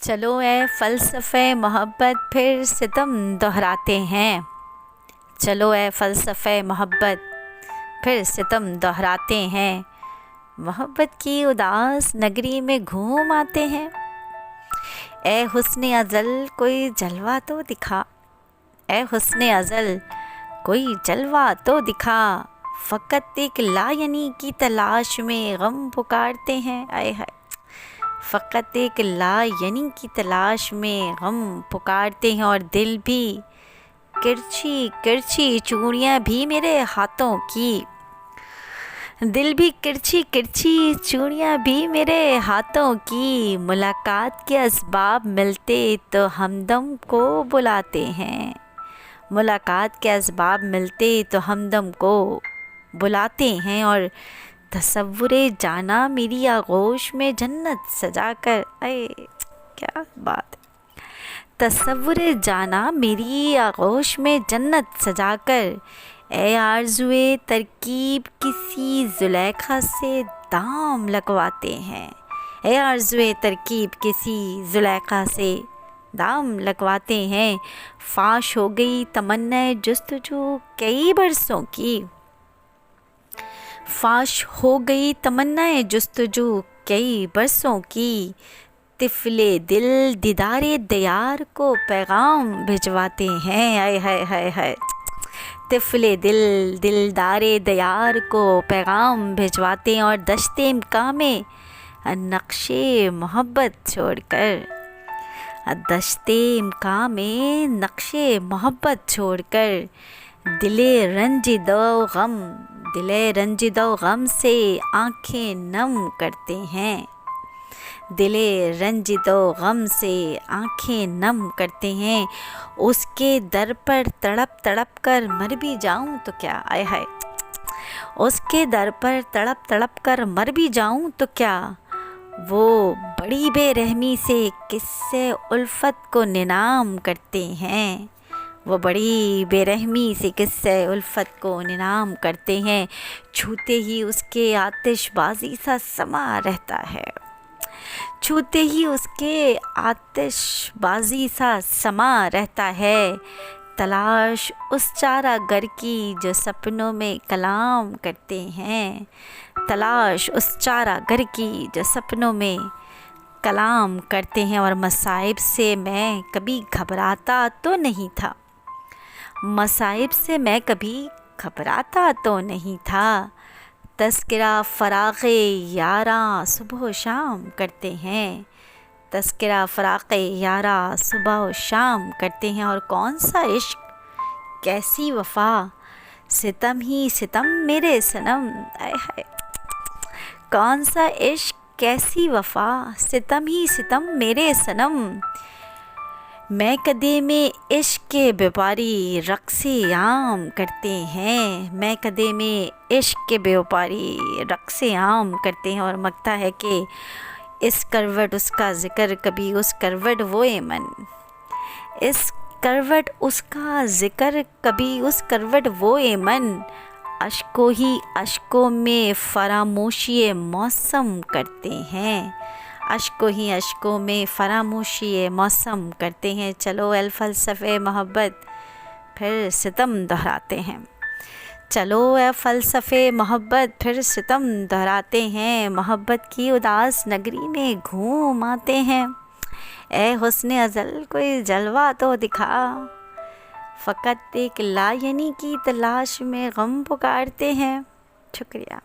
चलो ए फ़लसफ़े मोहब्बत फिर सितम दोहराते हैं। चलो ए फ़लसफ़े मोहब्बत फिर सितम दोहराते हैं। मोहब्बत की उदास नगरी में घूम आते हैं। ए हुस्ने अज़ल कोई जलवा तो दिखा, ए हुस्ने अज़ल कोई जलवा तो दिखा। फ़कत एक लायनी की तलाश में गम पुकारते हैं। आए हाय, फ़कत एक लायनी की तलाश में गम पुकारते हैं। और दिल भी किरछी किरछी चूड़ियाँ भी मेरे हाथों की, दिल भी किरछी किरछी चूड़ियाँ भी मेरे हाथों की। मुलाकात के असबाब मिलते तो हमदम को बुलाते हैं। मुलाकात के असबाब मिलते तो हमदम को बुलाते हैं। और तसव्वुरे जाना मेरी आगोश में जन्नत सजाकर, अरे क्या बात है। तसव्वुरे जाना मेरी आगोश में जन्नत सजाकर, ए आरज़ुए तरकीब किसी ज़ुलेखा से दाम लगवाते हैं। ए आरज़ुए तरकीब किसी ज़ुलेखा से दाम लगवाते हैं। फाश हो गई तमन्नाए जुस्तजू कई बरसों की, फाश हो गई तमन्नाए जुस्तजू कई बरसों की। तिफले दिल दीदारे दयार को पैगाम भिजवाते हैं। आय हाय हाय हाय, तिफले दिल दिलदारे दयार को पैगाम भिजवाते हैं। और दश्ते इम्कां में नक्शे मोहब्बत छोड़कर, दश्ते इम्कां में नक्शे मोहब्बत छोड़कर, दिले रंजिदो गम, दिले रंजिदो गम से आँखें नम करते हैं। दिले रंजिदो गम से आँखें नम करते हैं। उसके दर पर तड़प तड़प कर मर भी जाऊं तो क्या, आय हाय, उसके दर पर तड़प तड़प कर मर भी जाऊं तो क्या। वो बड़ी बेरहमी से किस्से उल्फत को निनाम करते हैं। वो बड़ी बेरहमी से किस्से उल्फत को निनाम करते हैं। छूते ही उसके आतिशबाजी सा समा रहता है, छूते ही उसके आतिशबाजी सा समा रहता है। तलाश उस चारागर की जो सपनों में कलाम करते हैं। तलाश उस चारागर की जो सपनों में कलाम करते हैं। और मसाइब से मैं कभी घबराता तो नहीं था, मसाइब से मैं कभी घबराता तो नहीं था। तज़किरा फ़राक़े यारा सुबह शाम करते हैं। तज़किरा फ़राक़े यारा सुबह शाम करते हैं। और कौन सा इश्क कैसी वफ़ा, सितम ही सितम मेरे सनम, आय हाय, कौन सा इश्क कैसी वफ़ा, सितम ही सितम मेरे सनम। मैं कदे में इश्क के व्यापारी रक़्से आम करते हैं। मैं कदे में इश्क के व्यापारी रक़्से आम करते हैं। और मगता है कि इस करवट उसका ज़िक्र कभी उस करवट वो ए मन, इस करवट उसका ज़िक्र कभी उस करवट वो ए मन। अश्कों ही अश्कों में फरामोशी मौसम करते हैं। अश्कों ही अश्कों में फरामोशी मौसम करते हैं। चलो ए फ़लसफ़े मोहब्बत फिर सितम दोहराते हैं। चलो ए फ़लसफ़े मोहब्बत फिर सितम दोहराते हैं। मोहब्बत की उदास नगरी में घूम आते हैं। ए हुस्ने अज़ल कोई जलवा तो दिखा, फ़कत एक लायनी की तलाश में गम पुकारते हैं। शुक्रिया।